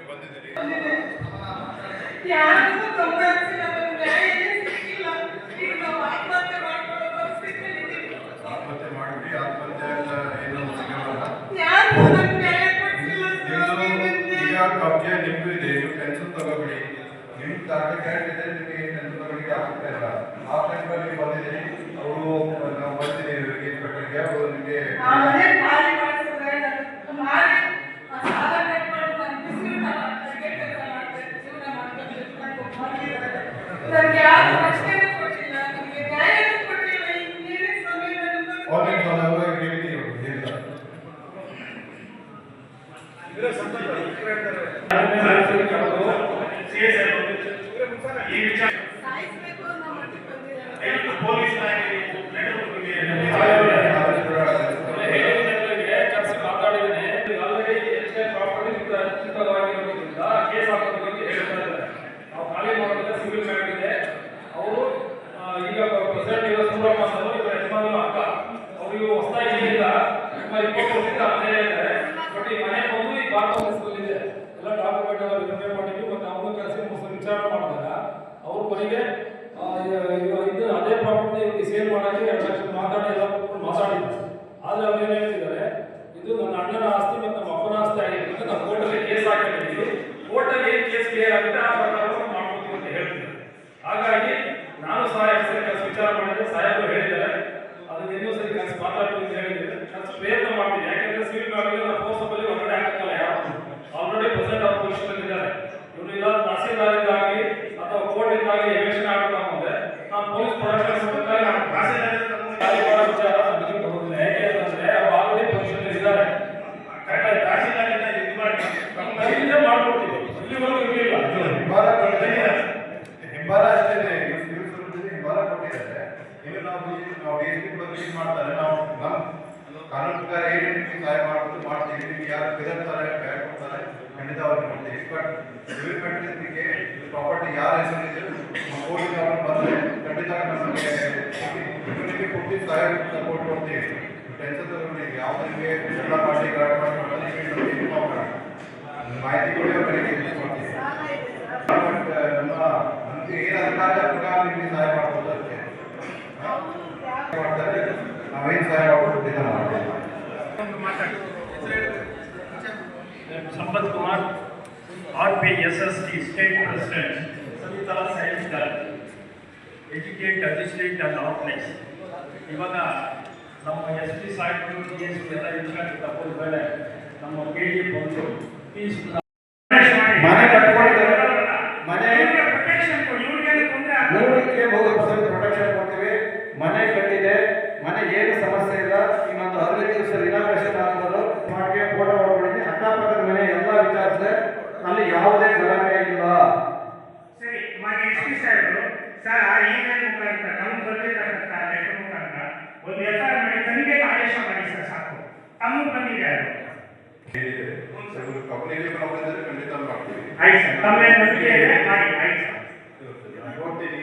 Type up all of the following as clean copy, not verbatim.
ಬಂದಿದ್ದೀರಿ. ಆತ್ಮಹತ್ಯೆ ಮಾಡಿ ಆತ್ಮಹತ್ಯೆ ಏನು ಸಿಗಲ್ಲ. ಈಗ ಕಬ್ಜೆ ನಿಮ್ದು ಇದೆ, ನೀವು ಟೆನ್ಷನ್ ತಗೋಬೇಡಿ. ನಿಮ್ಗೆ ಟಾರ್ಗೆಟ್ ಇದೆ, ನಿಮಗೆ ಟೆನ್ಷನ್ ತಗೋಲಿಕ್ಕೆ ಆಗ್ತಾ ಇಲ್ಲ. ಆ ಟೈಮಲ್ಲಿ ಬಂದಿದ್ದೀರಿ, ಅವರು ನಾವು ಬರ್ತೀನಿ ಇನ್ಸ್ಪೆಕ್ಟರ್ಗೆ, ಅವರು ನಿಮಗೆ ಅವ್ರ ಕೊನೆಗೆ ಅದೇ ಪ್ರಾಪರ್ಟಿ ಸೇಲ್ ಮಾಡಕ್ಕೆ 2 ಲಕ್ಷ ಮಾತಾಡಿ ಎಲ್ಲ ಮಾತಾಡಿದ್ರು. ಆದ್ರೆ ಅವ್ರು ಏನ್ ಹೇಳ್ತಿದ್ದಾರೆ, ಇದು ನನ್ನ ಅಣ್ಣನ ಆಸ್ತಿ ಮತ್ತು ನಮ್ಮ ಅಪ್ಪನ ಆಸ್ತಿ ಆಗಿದೆ ಅಂತ ನಾವು ಕೋರ್ಟಲ್ಲಿ ಕೇಸ್ ಹಾಕಿದ್ದೀವಿ. ಕೋರ್ಟಲ್ಲಿ ಏನ್ ಕೇಸ್ ಕ್ಲಿಯರ್ ಆಗುತ್ತೆ ಆ ಪ್ರಕಾರ ಮಾಡ್ಕೊತೀವಿ ಅಂತ ಹೇಳ್ತಿದ್ದಾರೆ. ಹಾಗಾಗಿ ನಾನು ಸಾಹೇಬ್ ವಿಚಾರ ಮಾಡಿದ್ರೆ ಸಾಹೇಬರು ಹೇಳಿದ್ದಾರೆ, ಅದನ್ನ ಇನ್ನೂ ಸರಿ ಕೆಲಸ ಮಾತಾಡ್ತೀವಿ ಅಂತ ಹೇಳಿದ್ರೆ ಕೆಲಸ ಪ್ರಯತ್ನ ಮಾಡ್ತೀವಿ. ಯಾಕಂದ್ರೆ ಸಿವಿಲ್ ಗಾಡಿಗೆ ನಾವು ಫೋರ್ಸಬಲ್ಲಿ ಹೊರಗಡೆ ಹಾಕಲ್ಲ. ಯಾರು ಆಲ್ರೆಡಿ ಪ್ರೆಸೆಂಟ್ ಅವ್ರ ಪೊಸಿಷನ್ ಇದ್ದಾರೆ. ಇವರು ಇಲ್ಲ ತಹಸೀಲ್ದಾರಿಂದಾಗಿ ಅಥವಾ ಕೋರ್ಟ್ ಇಂದಾಗಿ ಎಲೆಕ್ಷನ್ ಆಗಬೇಕು ಅಂದ್ರೆ ನಾವು ಪೊಲೀಸ್ ಪ್ರೊಡಕ್ಷನ್ ವಿಚಾರ ತಗೋದಿಲ್ಲ. ಯಾಕೆ ಅಂತಂದ್ರೆ ಅವ್ರು ಆಲ್ರೆಡಿ ಪೊಸಿಷನ್ ಇದ್ದಾರೆ. ಮಾಡ್ಕೊಡ್ತೀವಿ, ಇಲ್ಲಿವರೆಗೂ ಇರಲಿಲ್ಲ. ಹಿಂಬಾಲ ಅಷ್ಟೇ ಹಿಂಬಾಲ ಕೊಟ್ಟಿದ್ದಾರೆ. ಈಗ ನಾವು ಮಾಡ್ತಾರೆ, ನಾವು ನಮ್ಮ ಕಾನೂನು ಪ್ರಕಾರ ಏನು ಸಹಾಯ ಮಾಡ್ತೀವಿ. ನಿಮ್ಗೆ ಯಾರು ಬೆದರ್ತಾರೆ, ಬ್ಯಾಗ್ ಕೊಡ್ತಾರೆ, ಖಂಡಿತ ಅವ್ರಿಗೆ ಮಾಡ್ತೀವಿ. ಬಟ್ ಸಿವಿಲ್ ಮ್ಯಾಟರ್ಗೆ ಪ್ರಾಪರ್ಟಿ ಯಾರ ಹೆಸರಿದೆ ಕೋರ್ಟಿಗೆ ಅವ್ರು ಬಂದರೆ ಖಂಡಿತ ನಮಗೆ ನಿಮಗೆ ಕೊಟ್ಟು ಸಹಾಯ ಸಪೋರ್ಟ್ ಕೊಡ್ತೀವಿ. ಟೆನ್ಷನ್ ತಗೊಂಡು ಯಾವುದೇ ಎಲ್ಲ ಮಾಡಿ ಗಲಾಟೆ ಮಾಡಿ ಇನ್ಫಾರ್ಮ್ ಮಾಡಿ ಮಾಹಿತಿ ಕೊಡಿ, ಅವರಿಗೆ ಮಾಡ್ತೀವಿ. ನಮ್ಮ ನಮಗೆ ಏನು ಅಧಿಕಾರ ಪ್ರಕಾರ ನಿಮಗೆ ಸಹಾಯ ಮಾಡ್ಬೋದು ಅಷ್ಟೇ ಮಾಡ್ತಾರೆ. ನಾವೇನು ಸಹಾಯ ಮಾಡ್ಕೊಟ್ಟಿದ್ದ Sampath Kumar RPSST state president, Savitha science educate administrate and outlies. ಇವಾಗ ನಮ್ಮ SP ಸಾಹೇಬರು DSP ಎಲ್ಲ ಇನ್ಚಾರ್ಜ್ ತಪ್ಪದ ಮೇಲೆ ನಮ್ಮ KD ಬಂದು ಪೀಸ್ ಮನೆ ಕಟ್ಕೊಂಡಿದ್ದಾರೆ. ಮನೆ ಪ್ರೊಟೆಕ್ಷನ್ ಕೊಡ್ತೀವಿ. ಮನೆ ಕಟ್ಟಿದೆ, ಮನೆ ಏನು ಸಮಸ್ಯೆ ಇಲ್ಲ. ಇನ್ನೊಂದು 15 ದಿವಸ ಇನಾಗ್ರೇಷನ್ ಆಗ್ಬೋದು. ಮಾಡಿಗೆ ಫೋಟೋ ಹೊಡ್ಕೊಂಡಿದ್ದೀನಿ. ಅಕ್ಕಪಕ್ಕದ ಮನೆ ಎಲ್ಲ ವಿಚಾರಿಸಿದೆ, ಅಲ್ಲಿ ಯಾವುದೇ ಗಲಾಟೆ ಇಲ್ಲ. ಸರಿ, SP ಸಾಹೇಬರು ಸರ್ ಆ ಇಮೇಲ್ ಮುಖಾಂತರ ನಮ್ಗೆ ಬಂದಿರ್ತಕ್ಕಂಥ ಲೆಟರ್ ಮುಖಾಂತರ ಒಂದು FIR ಮಾಡಿ ತನಿಖೆಗೆ ಆದೇಶ ಮಾಡಿ ಸರ್, ಸಾಕು. ತಮ್ಗೆ ಬಂದಿದೆ ಅದು. ಕಂಪನಿಗೆ ಬಂದಿದ್ದಾರೆ, ಖಂಡಿತ ಮಾಡ್ತೀವಿ. ಆಯ್ತು ಸರ್, ತಮ್ಮ ನಂಬಿಕೆ ಇದೆ, ಮಾಡಿ. ಆಯ್ತು ಸರ್, ನೋಡ್ತೀನಿ.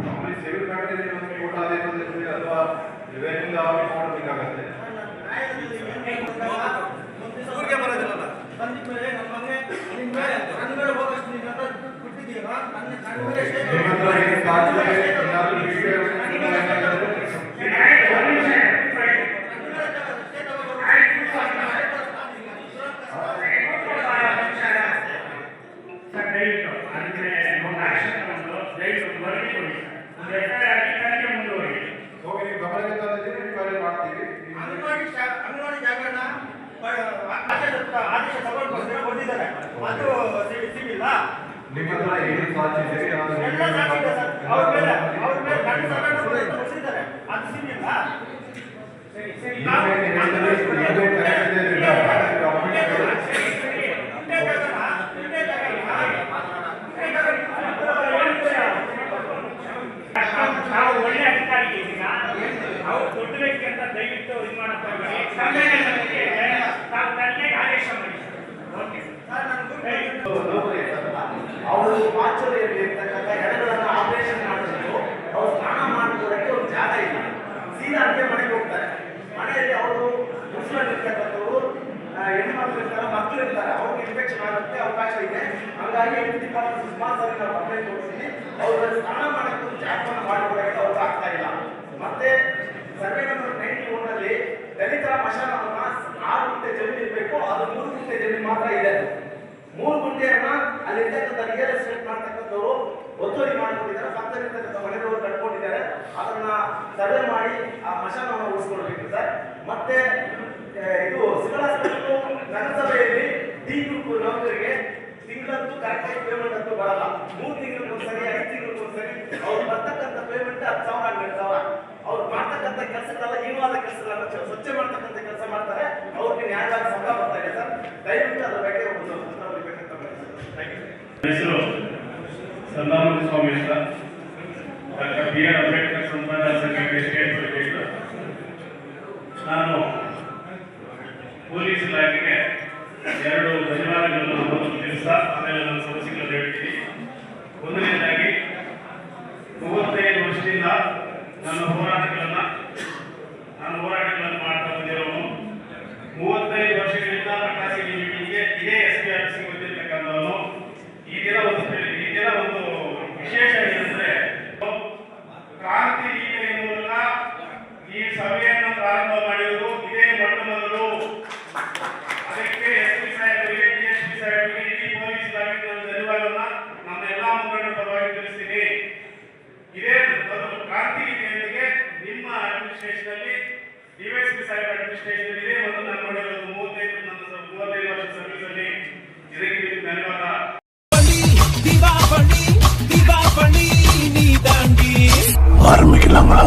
ನಮ್ಮಲ್ಲಿ ಸಿವಿಲ್ ಮ್ಯಾಟರ್ ಒಂದು ಕೋರ್ಟ್ ಆದೇಶ ಬಂದಿರ್ತದೆ ಅಥವಾ ರಿವೆನ್ಯೂಂದ ಆಫೀಸ್ ಮಾಡಬೇಕಾಗತ್ತೆ. ಊರಿಗೆ ಬರೋದಿಲ್ಲ ಬಂದಿದ್ಮೇಲೆ ನಮ್ಮ ಮನೆ ನಿಮ್ಮ ಕಣ್ಗಳು ಹೋಗಷ್ಟು ನಿಮ್ಮ ಹತ್ರ ಬಿಟ್ಟಿದ್ದೀರ. ನಿಮ್ಮ ಹತ್ರ ಏನು ಸಾಧ್ಯ ಏನಾದರೂ ವಿಷಯ ದಯವಿಟ್ಟು ಅಂದ್ರೆ ಒಂದು ಆಕ್ಷನ್ ತಗೊಂಡು ದಯವಿಟ್ಟು ವರದಿ ಕೊಡಿ. ಒಂದು FIR ಆಗಿ ತನಿಖೆ ಮುಂದುವರಿ. ಹೋಗಿ ನೀವು ಗಮನಕ್ಕೆ ತಂದಿದ್ದೀರಿ, ನೀವು ಮಾಡ್ತೀವಿ. ಅಂಗನವಾಡಿ ಜಾಗರಣ ಆದೇಶ ತಗೊಂಡು ಬಂದಿದ್ದಾರೆ, ಅದು ಸಿವಿಲ್ಲ. ನಿಮ್ಮ ಹತ್ರ ಏನು ಸಾಧ್ಯ ಇದೆ ಎಲ್ಲ ಸಾಕ್ಷಿ ಇದೆ ಸರ್. ಅವ್ರ ಮೇಲೆ ಗಂಡು ತಗೊಂಡಿದ್ದಾರೆ, ಅದು ಸಿವಿಲ್ಲ. ಸರಿ ಸರಿ, ನಾವು ಒಳ್ಳೆ ಅಧಿಕಾರಿ ಇದ್ದೀಗ, ಅವ್ರು ದೊಡ್ಡ ವ್ಯಕ್ತಿ ಅಂತ ದಯವಿಟ್ಟು ಇದು ಮಾಡಕ್ಕೆ ನಾವು ತನಿಖೆಗೆ ಆದೇಶ ಮಾಡಿ. ಓಕೆ ಅವರು ಮಾಚುರಿಯಲ್ಲಿ ಇರ್ತಕ್ಕಂಥ ಎಳೆಗಳನ್ನು ಆಪರೇಷನ್ ಮಾಡಬೇಕು. ಅವ್ರು ಸ್ನಾನ ಮಾಡ್ಕೊಳ್ಳೋಕ್ಕೆ ಒಂದು ಜಾಗ ಇಲ್ಲ. ಸೀದಾ ಅಡುಗೆ ಮನೆಗೆ ಹೋಗ್ತಾರೆ. ಮನೆಯಲ್ಲಿ ಅವರು ಮುಸ್ಲಿಂ ಇರ್ತಕ್ಕಂಥವ್ರು, ಹೆಣ್ಮಕ್ಳು ಇರ್ತಾರೆ, ಮಕ್ಕಳು ಇರ್ತಾರೆ. ಅವ್ರಿಗೆ ಇನ್ಫೆಕ್ಷನ್ ಆಗೋಕ್ಕೆ ಅವಕಾಶ ಇದೆ. ಹಾಗಾಗಿ ಹೆಲ್ತ್ ಡಿಪಾರ್ಟ್ಮೆಂಟ್ ಸುಮಾರು ಸರಿ ನಾವು ಕಂಪ್ಲೇಂಟ್ ಕೊಡ್ತೀವಿ. ಅವ್ರ ಸ್ನಾನ ಮಾಡಕ್ಕೆ ಒಂದು ಜಾಗವನ್ನು ಮಾಡಿಕೊಡಕ್ಕೆ ಅವ್ರಿಗೆ ಆಗ್ತಾ ಇಲ್ಲ. ಮತ್ತೆ ಸರ್ವೆ ನಂಬರ್ 91 ನಲ್ಲಿ ದಲಿತರ ಮಶಾನವನ್ನ 6 ಗುಂಟೆ ಜಮೀನು ಇರಬೇಕು, ಅದು 3 ಗುಂಟೆ ಜಮೀನು ಮಾತ್ರ ಇದೆ. 3 ಗುಂಟೆಯನ್ನ ಅಲ್ಲಿರ್ತಕ್ಕಂಥ ರಿಯಲ್ ಎಸ್ಟೇಟ್ ಮಾಡ್ತಕ್ಕಂಥವ್ರು ಒತ್ತುವರಿ ಮಾಡ್ಕೊಂಡಿದ್ದಾರೆ, ಪಕ್ಕದಲ್ಲಿರ್ತಕ್ಕಂಥ ಮನೆಯವರು ಕಟ್ಕೊಂಡಿದ್ದಾರೆ. ಅದನ್ನ ಸರ್ವೆ ಮಾಡಿ ಆ ಮಶಾನವನ್ನು ಉಳಿಸ್ಕೊಳ್ಬೇಕು ಸರ್. ಮತ್ತೆ ಇದು ಸಿವಿಲ್ ಹಾಸ್ಪಿಟಲ್ ನಗರಸಭೆಯಲ್ಲಿ ಡಿ ಗ್ರೂಪ್ ನೌಕರಿಗೆ ತಿಂಗಳಂತೂ ಕರೆಕ್ಟಾಗಿ ಪೇಮೆಂಟ್ ಅಂತೂ ಬರಲ್ಲ. 3 ತಿಂಗಳಿಗೊಂದ್ಸರಿ 5 ತಿಂಗಳಿಗೊಂದ್ಸರಿ ಅವ್ರು ಬರ್ತಕ್ಕಂಥ ಪೇಮೆಂಟ್ 10,000 12,000. ಅವ್ರು ಮಾಡ್ತಕ್ಕಂಥ ಕೆಲಸಗಳೆಲ್ಲ ಹೀನವಾದ ಕೆಲಸಗಳನ್ನ ಸ್ವಚ್ಛ ಮಾಡ್ತಕ್ಕಂಥ ಕೆಲಸ ಮಾಡ್ತಾರೆ. ಅವ್ರಿಗೆ ನ್ಯಾಯವಾದ ಸಂಬಳ ಬರ್ತಾ ಇದೆ ಸರ್. ದಯವಿಟ್ಟು ಅದ್ರ ಬಗ್ಗೆ ಒಂದು ಉತ್ತರ ಬರಬೇಕಂತ ಹೆಸರು ಸಂದಾನಂದ ಸ್ವಾಮಿ ಅಂತ, ಡಾಕ್ಟರ್ ಬಿ ಆರ್ ಅಂಬೇಡ್ಕರ್ ಸಂಪ್ರದಾಯ ಸಂಘಕ್ಕೆ ಸ್ಟೇಟ್ ಪ್ರೆಸಿಡೆಂಟ್. ನಾನು ಪೊಲೀಸ್ ಇಲಾಖೆಗೆ 2 ಧನ್ಯವಾದಗಳನ್ನು ತಿಳಿಸ್ತಾ ಆಮೇಲೆ ನನ್ನ ಸಮಸ್ಯೆಗಳನ್ನು ಹೇಳ್ತೀನಿ. ಒಂದನೇದಾಗಿ 35 ವರ್ಷದಿಂದ ನನ್ನ ಹೋರಾಟಗಳನ್ನು ಮಾಡ್ತಾ ಬಂದಿರೋನು. 35 ವರ್ಷಗಳಿಂದ ಅಟ್ರಾಸಿಟಿ ಮೀಟಿಂಗ್ಗೆ ಇದೇ SP ಆಫೀಸ್ಗೆ ಬಂದಿರತಕ್ಕಂಥವನು. ಈ ದಿನ ಒಂದು ವಿಶೇಷ ಏನಂದ್ರೆ, ಕ್ರಾಂತಿ ರೀತಿಯ ಮೂಲಕ ಈ ಸಭೆಯನ್ನು ಪ್ರಾರಂಭ ಮಾಡಿರುವುದು ಇದೇ ಮೊಟ್ಟ ಮೊದಲು. ಅದಕ್ಕೆ SP ಸಾಹೇಬರಿಗೆ, DSP ಸಾಹೇಬರಿಗೆ, ಇಡೀ ಪೊಲೀಸ್ ಇಲಾಖೆಗೆ ಧನ್ಯವಾದವನ್ನ ನಮ್ಮ ಎಲ್ಲಾ ಮುಖಂಡರ ಪರವಾಗಿ ತಿಳಿಸ್ತೀನಿ. ಇದೇ ಕ್ರಾಂತಿ ರೀತಿಯೊಂದಿಗೆ ನಿಮ್ಮ ಅಡ್ಮಿನಿಸ್ಟ್ರೇಷನ್ ಅಲ್ಲಿ, DSP ಸಾಹೇಬ್ ಅಡ್ಮಿನಿಸ್ಟ್ರೇಷನ್ ಇದೇ ಮೊದಲು ನಾನು ನೋಡಿರೋದು. 35 ವರ್ಷ ಸರ್ವಿಸ್ ಅಲ್ಲಿ. ಇದಕ್ಕೆ ಧನ್ಯವಾದ. ஆரம்பிக்கலாங்களா?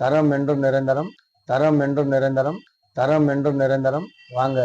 தரம் என்றும் நிரந்தரம், தரம் என்றும் நிரந்தரம், தரம் என்றும் நிரந்தரம். வாங்க.